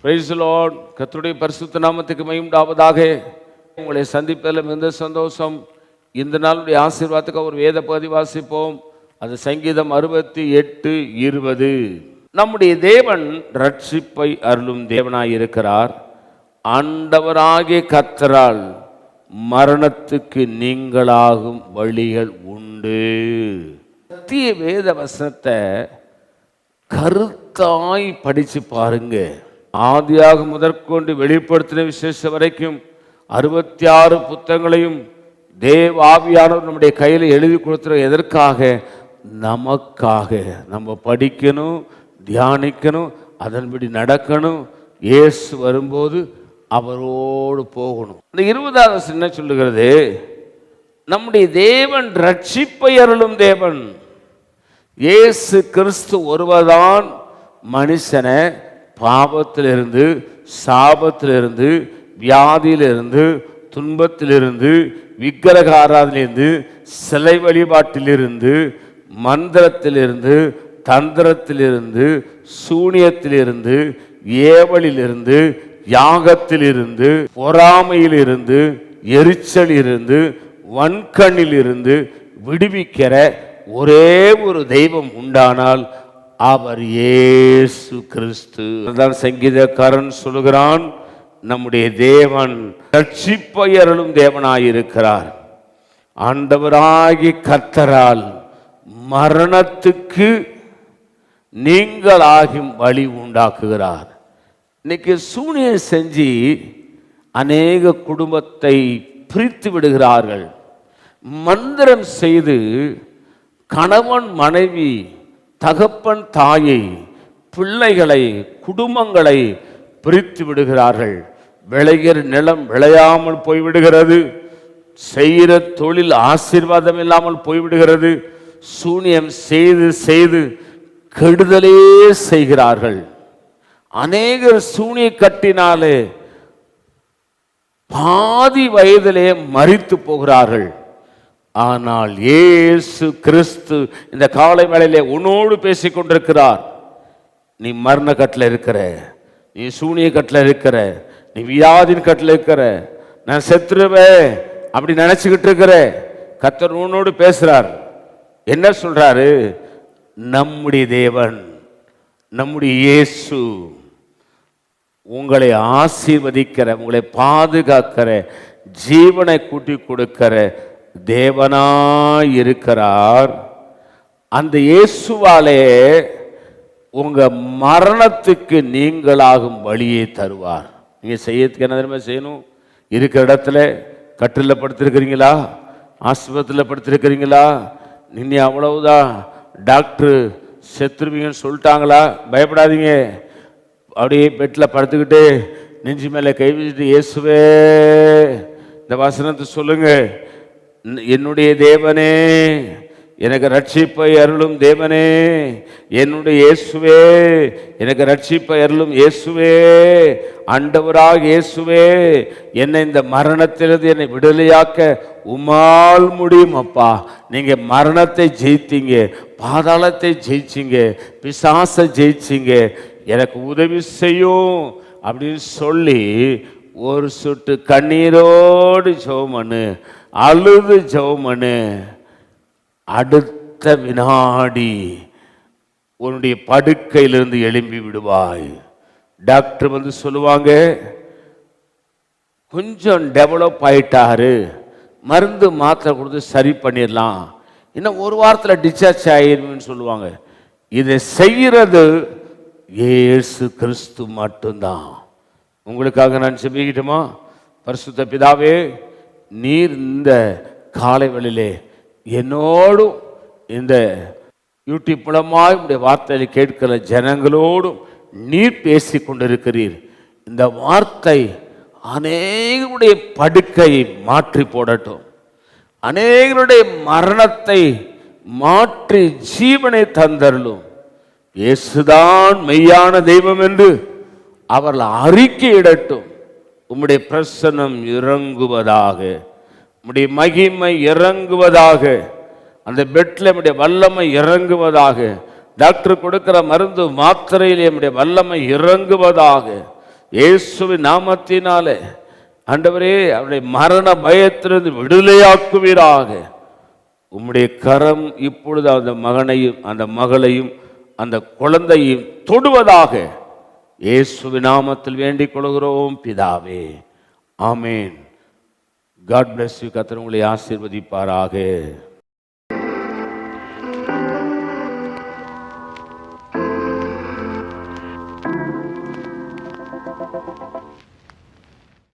Praise the Lord. கர்த்தருடைய பரிசுத்த நாமத்துக்கு மகிமை உண்டாவதாக. உங்களை சந்திப்பதில் மிகுந்த சந்தோஷம். இந்த நாளுடைய ஆசீர்வாதத்துக்கு ஒரு வேத பகுதி வாசிப்போம். அது சங்கீதம் 68:20. நம்முடைய தேவன் ரட்சிப்பை அருளும் தேவனாயிருக்கிறார். ஆண்டவராகிய கர்த்தரால் மரணத்துக்கு நீங்களாகும் வழிகள் உண்டு. சத்திய வேத வசனத்தை கருத்தாய் படிச்சு பாருங்க. ஆதியாக முதற்கொண்டு வெளிப்படுத்தின விசேஷம் வரைக்கும் 66 புத்தகங்களையும் தேவ ஆவியானவர் நம்முடைய கையில் எழுதி கொடுத்துற எதற்காக? நமக்காக. நம்ம படிக்கணும், தியானிக்கணும், அதன்படி நடக்கணும். இயேசு வரும்போது அவரோடு போகணும். இந்த 20வது வசனம் என்ன சொல்லுகிறது? நம்முடைய தேவன் ரட்சிப்பை அருளும் தேவன். இயேசு கிறிஸ்து ஒருவர்தான் மனுஷனை பாவத்திலிருந்து, சாபத்திலிருந்து, வியாதியிலிருந்து, துன்பத்திலிருந்து, விக்கிரக ஆராதனையிலிருந்து, சிலை வழிபாட்டிலிருந்து, மந்திரத்திலிருந்து, தந்திரத்திலிருந்து, சூனியத்திலிருந்து, ஏவலிலிருந்து, யாகத்திலிருந்து, பொறாமையிலிருந்து, எரிச்சலிலிருந்து, வன்கண்ணிலிருந்து விடுவிக்கிற ஒரே ஒரு தெய்வம் உண்டானால் அவர் இயேசு கிறிஸ்து. சங்கீதக்காரன் சொல்லுகிறான், நம்முடைய தேவன் ரட்சிப்பை அருளும் தேவனாயிருக்கிறார். ஆண்டவராகிய கர்த்தரால் மரணத்துக்கு நீங்களாகும் வழி உண்டாக்குகிறார். இன்னைக்கு சூனியம் செஞ்சு அநேக குடும்பத்தை பிரித்து விடுகிறார்கள். மந்திரம் செய்து கணவன் மனைவி, தகப்பன் தாயை, பிள்ளைகளை, குடும்பங்களை பிரித்து விடுகிறார்கள். விளைகிற நிலம் விளையாமல் போய்விடுகிறது. செய்கிற தொழில் ஆசீர்வாதம் இல்லாமல் போய்விடுகிறது. சூனியம் செய்து செய்து கெடுதலே செய்கிறார்கள். அநேகர் சூனிய கட்டினாலே பாதி வயதிலே மரித்து போகிறார்கள். ஆனால் இயேசு கிறிஸ்து இந்த காலை வேளையிலே உன்னோடு பேசிக் கொண்டிருக்கிறார். நீ மரண கட்டில் இருக்கிற, நீ சூனிய கட்டில் இருக்கிற, நீ வியாதின் கட்டில் இருக்கிற, நான் செத்துருவேன் அப்படி நினைச்சுக்கிட்டு இருக்கிற, கர்த்தர் உன்னோடு பேசுறார். என்ன சொல்றாரு? நம்முடைய தேவன், நம்முடைய இயேசு உங்களை ஆசீர்வதிக்கிற, உங்களை பாதுகாக்கிற, ஜீவனை கூட்டி கொடுக்கிற தேவனாயிருக்கிறார். அந்த இயேசுவாலே உங்க மரணத்துக்கு நீங்களாகும் வழியை தருவார். நீங்க செய்யறதுக்கு என்ன தெரியுமா செய்யணும்? இருக்கிற இடத்துல கட்டில் படுத்திருக்கிறீங்களா, ஆஸ்பத்திரியில் படுத்திருக்கிறீங்களா, நீங்க அவ்வளவுதான், டாக்டர் செத்துருவீங்கன்னு சொல்லிட்டாங்களா, பயப்படாதீங்க. அப்படியே பெட்டில் படுத்துக்கிட்டு நெஞ்சு மேலே கை வச்சுட்டு, இயேசுவே இந்த வசனத்தை சொல்லுங்க, என்னுடைய தேவனே, எனக்கு ரட்சிப்பை அருளும் தேவனே, என்னுடைய இயேசுவே, எனக்கு ரட்சிப்பை அருளும் இயேசுவே, ஆண்டவராக இயேசுவே, என்னை இந்த மரணத்திலிருந்து என்னை விடுதலையாக்க உம்மால் முடியும் அப்பா. நீங்க மரணத்தை ஜெயித்தீங்க, பாதாளத்தை ஜெயிச்சிங்க, பிசாசை ஜெயிச்சிங்க, எனக்கு உதவி செய்யும் அப்படின்னு சொல்லி ஒரு சொட்டு கண்ணீரோடு ஜெபம் பண்ணு, அழுது ஜெபம் பண்ணு. அடுத்த வினாடி உன்னுடைய படுக்கையிலிருந்து எழும்பி விடுவாய். டாக்டர் வந்து சொல்லுவாங்க, கொஞ்சம் டெவலப் ஆயிட்டாரு, மருந்து மாத்திரை கொடுத்து சரி பண்ணிடலாம், இன்னும் ஒரு வாரத்தில் டிஸ்சார்ஜ் ஆயிருன்னு சொல்லுவாங்க. இதை செய்கிறது இயேசு கிறிஸ்து மட்டும்தான். உங்களுக்காக நான் செபிக்கட்டுமா? பரிசுத்த பிதாவே, நீர் இந்த காலை வேளையிலே என்னோடும் இந்த யூடியூப் மூலமாக உடைய வார்த்தையை கேட்கிற ஜனங்களோடும் நீர் பேசி கொண்டிருக்கிறீர். இந்த வார்த்தை அநேகருடைய படுக்கையை மாற்றி போடட்டும், அநேகருடைய மரணத்தை மாற்றி ஜீவனை தந்தருளும். இயேசுதான் மெய்யான தெய்வம் என்று அவர்கள் அறிக்கையிடட்டும். உம்முடைய பிரசன்னம் இறங்குவதாக, உம்முடைய மகிமை இறங்குவதாக, அந்த பெட்ல உம்முடைய வல்லமை இறங்குவதாக, டாக்டர் கொடுக்கிற மருந்து மாத்திரையில் நம்முடைய வல்லமை இறங்குவதாக, இயேசுவின் நாமத்தினாலே ஆண்டவரே அவருடைய மரண பயத்திலிருந்து விடுதலையாக்குவீராக. உம்முடைய கரம் இப்பொழுது அந்த மகனையும் அந்த மகளையும் அந்த குழந்தையும் தொடுவதாக இயேசுவின் நாமத்தில் வேண்டிக் கொள்கிறோம் பிதாவே. ஆமேன். God bless you. கர்த்தர் உங்களை ஆசீர்வதிப்பாராக.